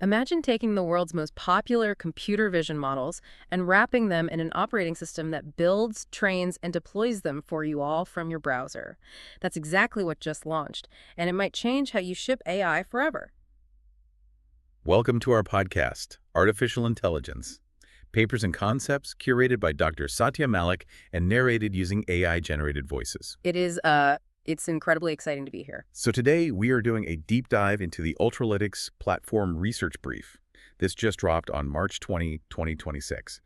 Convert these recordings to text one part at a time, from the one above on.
Imagine taking the world's most popular computer vision models and wrapping them in an operating system that builds, trains, and deploys them for you all from your browser. That's exactly what just launched, and it might change how you ship AI forever. Welcome to our podcast, Artificial Intelligence. Papers and concepts curated by Dr. Satya Malik and narrated using AI-generated voices. It's incredibly exciting to be here. So today we are doing a deep dive into the Ultralytics Platform research brief. This just dropped on March 20, 2026.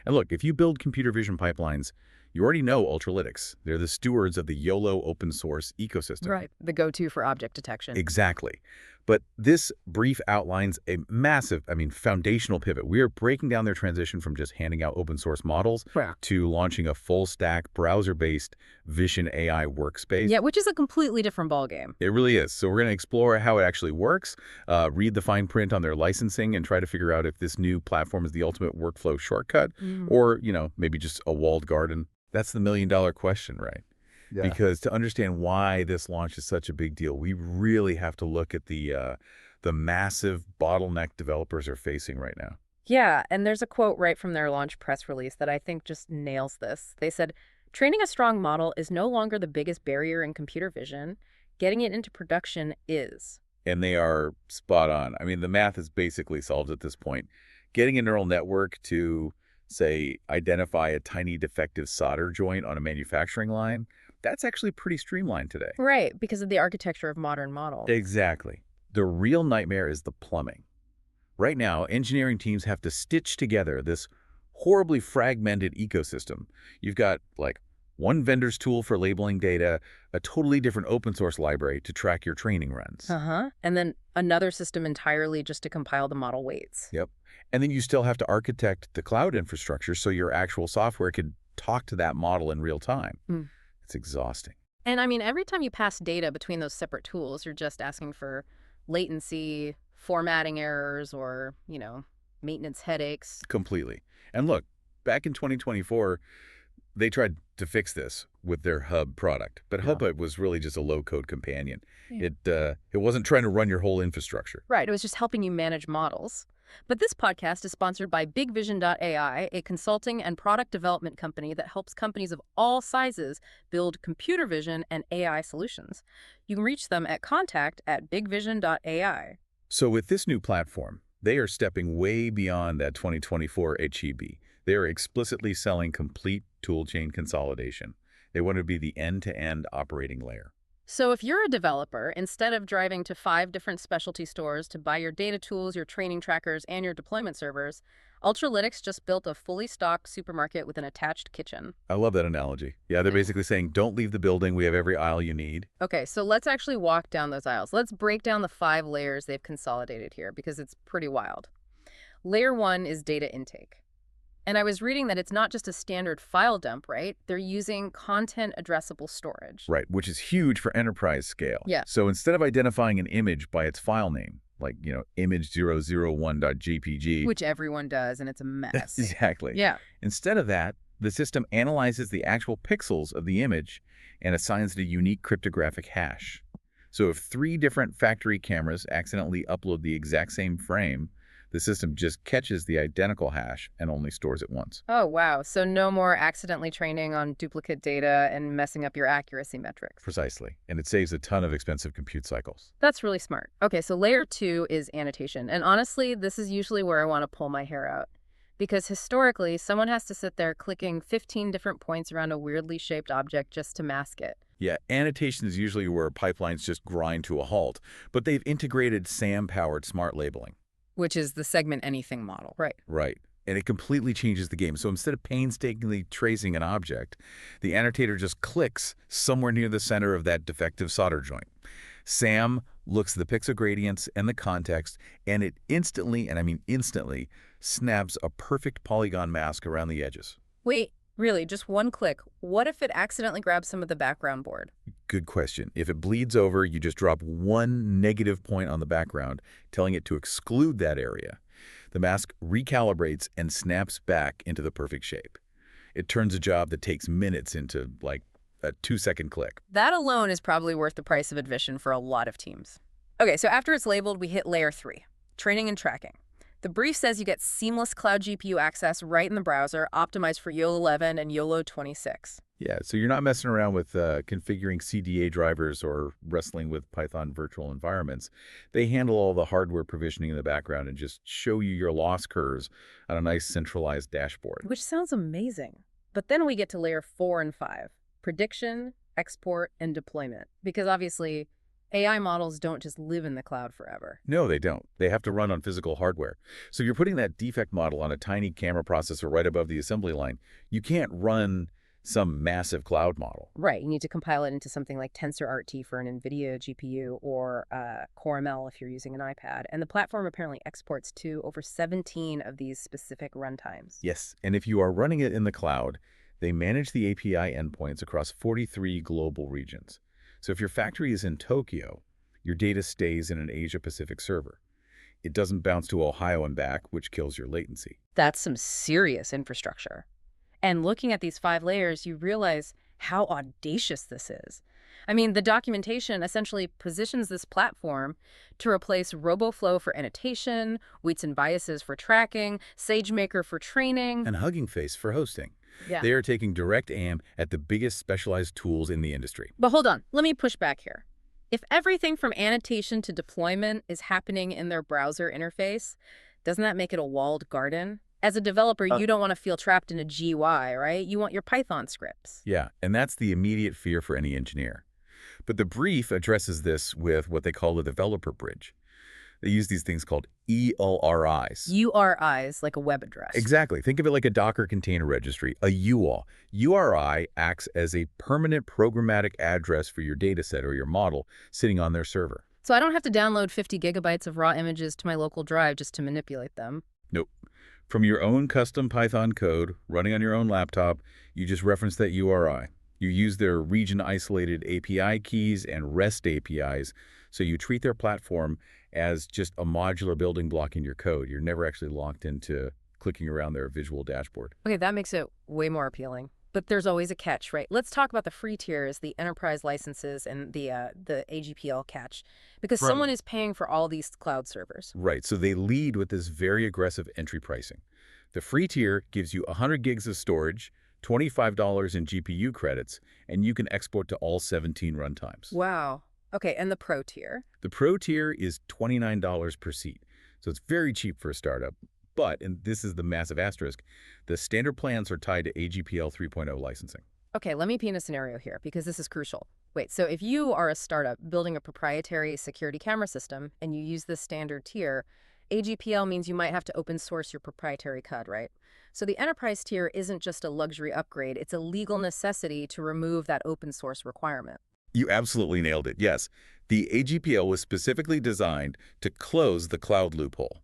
And look, if you build computer vision pipelines, you already know Ultralytics. They're the stewards of the YOLO open source ecosystem. Right, the go-to for object detection. Exactly. But this brief outlines a massive, foundational pivot. We are breaking down their transition from just handing out open source models to launching a full stack browser-based vision AI workspace. Yeah, which is a completely different ballgame. It really is. So we're going to explore how it actually works, read the fine print on their licensing, and try to figure out if this new platform is the ultimate workflow shortcut or, maybe just a walled garden. That's the million-dollar question, right? Yeah. Because to understand why this launch is such a big deal, we really have to look at the massive bottleneck developers are facing right now. Yeah, and there's a quote right from their launch press release that I think just nails this. They said, "Training a strong model is no longer the biggest barrier in computer vision. Getting it into production is." And they are spot on. The math is basically solved at this point. Getting a neural network to, say, identify a tiny defective solder joint on a manufacturing line, that's actually pretty streamlined today. Right, because of the architecture of modern models. Exactly. The real nightmare is the plumbing. Right now, engineering teams have to stitch together this horribly fragmented ecosystem. You've got, one vendor's tool for labeling data, a totally different open source library to track your training runs. And then another system entirely just to compile the model weights. Yep. And then you still have to architect the cloud infrastructure so your actual software can talk to that model in real time. It's exhausting. And every time you pass data between those separate tools, you're just asking for latency, formatting errors, or, maintenance headaches. Completely. And look, back in 2024, they tried to fix this with their Hub product. But Hub was really just a low-code companion. Yeah. It wasn't trying to run your whole infrastructure. Right. It was just helping you manage models. But this podcast is sponsored by BigVision.ai, a consulting and product development company that helps companies of all sizes build computer vision and AI solutions. You can reach them at contact@bigvision.ai. So with this new platform, they are stepping way beyond that 2024 HEB. They are explicitly selling complete toolchain consolidation. They want to be the end-to-end operating layer. So if you're a developer, instead of driving to 5 different specialty stores to buy your data tools, your training trackers, and your deployment servers, Ultralytics just built a fully stocked supermarket with an attached kitchen. I love that analogy. Yeah, they're basically saying, don't leave the building. We have every aisle you need. Okay, so let's actually walk down those aisles. Let's break down the 5 layers they've consolidated here because it's pretty wild. Layer 1 is data intake. And I was reading that it's not just a standard file dump, right? They're using content addressable storage. Right, which is huge for enterprise scale. Yeah. So instead of identifying an image by its file name, like, image001.jpg. Which everyone does, and it's a mess. Exactly. Yeah. Instead of that, the system analyzes the actual pixels of the image and assigns it a unique cryptographic hash. So if 3 different factory cameras accidentally upload the exact same frame, the system just catches the identical hash and only stores it once. Oh, wow. So no more accidentally training on duplicate data and messing up your accuracy metrics. Precisely. And it saves a ton of expensive compute cycles. That's really smart. Okay, so layer 2 is annotation. And honestly, this is usually where I want to pull my hair out. Because historically, someone has to sit there clicking 15 different points around a weirdly shaped object just to mask it. Yeah, annotation is usually where pipelines just grind to a halt. But they've integrated SAM-powered smart labeling. Which is the segment anything model. Right. Right. And it completely changes the game. So instead of painstakingly tracing an object, the annotator just clicks somewhere near the center of that defective solder joint. SAM looks at the pixel gradients and the context, and it instantly, and I mean instantly, snaps a perfect polygon mask around the edges. Wait, really? Just one click? What if it accidentally grabs some of the background board? Good question. If it bleeds over, you just drop one negative point on the background, telling it to exclude that area. The mask recalibrates and snaps back into the perfect shape. It turns a job that takes minutes into, like, a 2-second click. That alone is probably worth the price of admission for a lot of teams. Okay, so after it's labeled, we hit layer 3. training and tracking. The brief says you get seamless cloud GPU access right in the browser, optimized for YOLO 11 and YOLO 26. Yeah, so you're not messing around with configuring CDA drivers or wrestling with Python virtual environments. They handle all the hardware provisioning in the background and just show you your loss curves on a nice centralized dashboard. Which sounds amazing. But then we get to layer 4 and 5, prediction, export, and deployment. Because obviously, AI models don't just live in the cloud forever. No, they don't. They have to run on physical hardware. So you're putting that defect model on a tiny camera processor right above the assembly line. You can't run some massive cloud model. Right. You need to compile it into something like TensorRT for an NVIDIA GPU or CoreML if you're using an iPad. And the platform apparently exports to over 17 of these specific runtimes. Yes, and if you are running it in the cloud, they manage the API endpoints across 43 global regions. So if your factory is in Tokyo, your data stays in an Asia-Pacific server. It doesn't bounce to Ohio and back, which kills your latency. That's some serious infrastructure. And looking at these 5 layers, you realize how audacious this is. I mean, the documentation essentially positions this platform to replace RoboFlow for annotation, Weights and Biases for tracking, SageMaker for training, And Hugging Face for hosting. Yeah. They are taking direct aim at the biggest specialized tools in the industry. But hold on, let me push back here. If everything from annotation to deployment is happening in their browser interface, doesn't that make it a walled garden? As a developer, you don't want to feel trapped in a GUI, right? You want your Python scripts. Yeah, and that's the immediate fear for any engineer. But the brief addresses this with what they call a developer bridge. They use these things called URIs. URIs, like a web address. Exactly. Think of it like a Docker container registry, a URL. URI acts as a permanent programmatic address for your dataset or your model sitting on their server. So I don't have to download 50 gigabytes of raw images to my local drive just to manipulate them. Nope. From your own custom Python code running on your own laptop, you just reference that URI. You use their region-isolated API keys and REST APIs, so you treat their platform as just a modular building block in your code. You're never actually locked into clicking around their visual dashboard. Okay, that makes it way more appealing. But there's always a catch, right? Let's talk about the free tiers, the enterprise licenses, and the AGPL catch, because Right. someone is paying for all these cloud servers. Right, so they lead with this very aggressive entry pricing. The free tier gives you 100 gigs of storage, $25 in GPU credits, and you can export to all 17 runtimes. Wow. Okay, and the pro tier? The pro tier is $29 per seat, so it's very cheap for a startup. But, and this is the massive asterisk, the standard plans are tied to AGPL 3.0 licensing. Okay, let me paint a scenario here, because this is crucial. Wait, so if you are a startup building a proprietary security camera system and you use this standard tier, AGPL means you might have to open source your proprietary code, right? So the enterprise tier isn't just a luxury upgrade, it's a legal necessity to remove that open source requirement. You absolutely nailed it, yes. The AGPL was specifically designed to close the cloud loophole.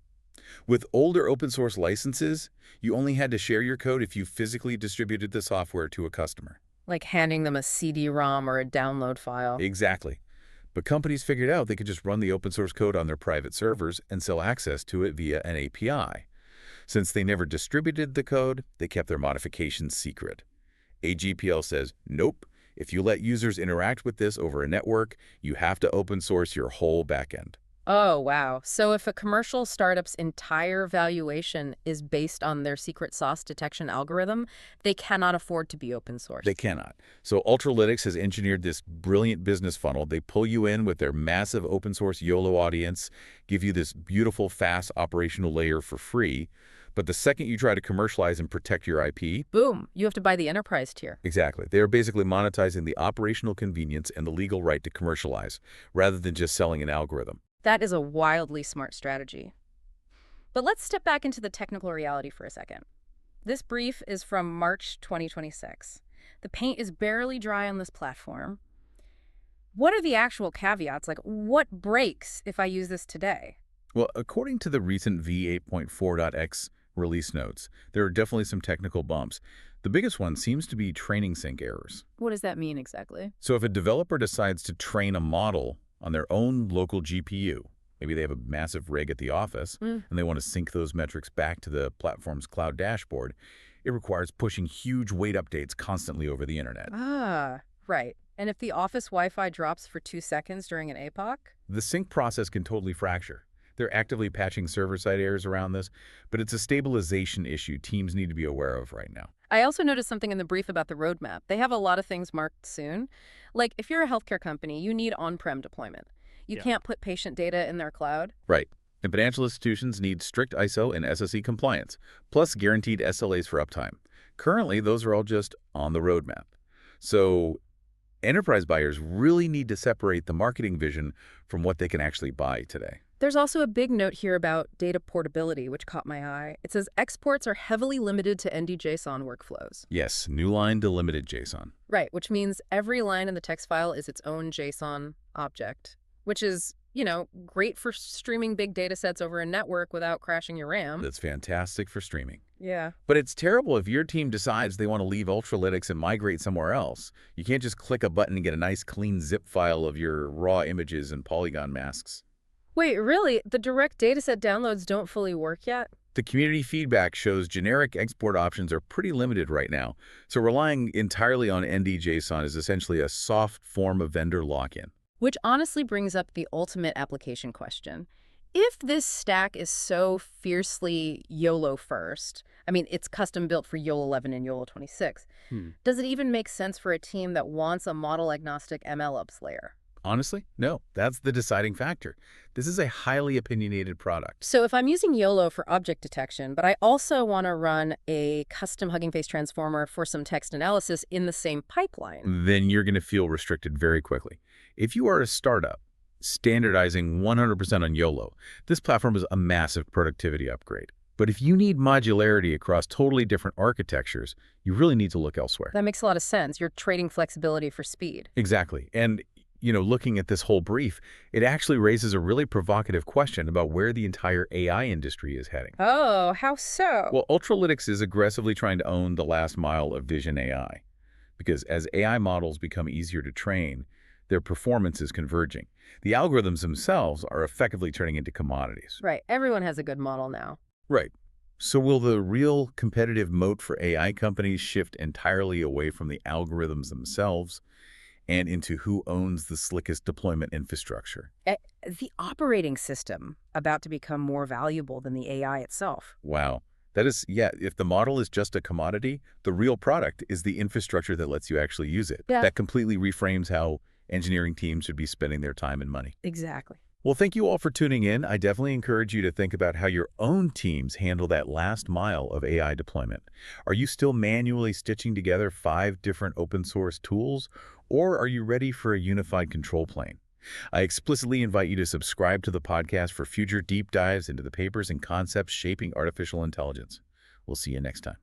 With older open source licenses, you only had to share your code if you physically distributed the software to a customer. Like handing them a CD-ROM or a download file. Exactly. But companies figured out they could just run the open source code on their private servers and sell access to it via an API. Since they never distributed the code, they kept their modifications secret. AGPL says, nope, if you let users interact with this over a network, you have to open source your whole backend. Oh, wow. So if a commercial startup's entire valuation is based on their secret sauce detection algorithm, they cannot afford to be open source. They cannot. So Ultralytics has engineered this brilliant business funnel. They pull you in with their massive open source YOLO audience, give you this beautiful, fast operational layer for free. But the second you try to commercialize and protect your IP, boom, you have to buy the enterprise tier. exactly. They are basically monetizing the operational convenience and the legal right to commercialize, rather than just selling an algorithm. That is a wildly smart strategy. But let's step back into the technical reality for a second. This brief is from March 2026. The paint is barely dry on this platform. What are the actual caveats? Like, what breaks if I use this today? Well, according to the recent v8.4.x release notes, there are definitely some technical bumps. The biggest one seems to be training sync errors. What does that mean exactly? So if a developer decides to train a model on their own local GPU, maybe they have a massive rig at the office, and they want to sync those metrics back to the platform's cloud dashboard, it requires pushing huge weight updates constantly over the internet. Ah, right. And if the office Wi-Fi drops for 2 seconds during an APOC? The sync process can totally fracture. They're actively patching server-side errors around this, but it's a stabilization issue teams need to be aware of right now. I also noticed something in the brief about the roadmap. They have a lot of things marked soon. Like, if you're a healthcare company, you need on-prem deployment. You Yeah. can't put patient data in their cloud. Right. And financial institutions need strict ISO and SSE compliance, plus guaranteed SLAs for uptime. Currently, those are all just on the roadmap. So enterprise buyers really need to separate the marketing vision from what they can actually buy today. There's also a big note here about data portability, which caught my eye. It says exports are heavily limited to ND-JSON workflows. Yes, new line delimited JSON. Right, which means every line in the text file is its own JSON object, which is, great for streaming big data sets over a network without crashing your RAM. That's fantastic for streaming. Yeah. But it's terrible if your team decides they want to leave Ultralytics and migrate somewhere else. You can't just click a button and get a nice clean zip file of your raw images and polygon masks. Wait, really? The direct dataset downloads don't fully work yet? The community feedback shows generic export options are pretty limited right now, so relying entirely on ND-JSON is essentially a soft form of vendor lock-in. Which honestly brings up the ultimate application question. If this stack is so fiercely YOLO first, it's custom built for YOLO 11 and YOLO 26, does it even make sense for a team that wants a model-agnostic MLOps layer? Honestly, no. That's the deciding factor. This is a highly opinionated product. So if I'm using YOLO for object detection, but I also want to run a custom Hugging Face transformer for some text analysis in the same pipeline, Then you're going to feel restricted very quickly. If you are a startup standardizing 100% on YOLO, this platform is a massive productivity upgrade. But if you need modularity across totally different architectures, you really need to look elsewhere. that makes a lot of sense. You're trading flexibility for speed. Exactly. And looking at this whole brief, it actually raises a really provocative question about where the entire AI industry is heading. Oh, how so? Well, Ultralytics is aggressively trying to own the last mile of vision AI, because as AI models become easier to train, their performance is converging. The algorithms themselves are effectively turning into commodities. Right. Everyone has a good model now. Right. So will the real competitive moat for AI companies shift entirely away from the algorithms themselves and into who owns the slickest deployment infrastructure? The operating system about to become more valuable than the AI itself. Wow. That is, yeah, if the model is just a commodity, the real product is the infrastructure that lets you actually use it. Yeah. That completely reframes how engineering teams should be spending their time and money. Exactly. Well, thank you all for tuning in. I definitely encourage you to think about how your own teams handle that last mile of AI deployment. Are you still manually stitching together 5 different open source tools, or are you ready for a unified control plane? I explicitly invite you to subscribe to the podcast for future deep dives into the papers and concepts shaping artificial intelligence. We'll see you next time.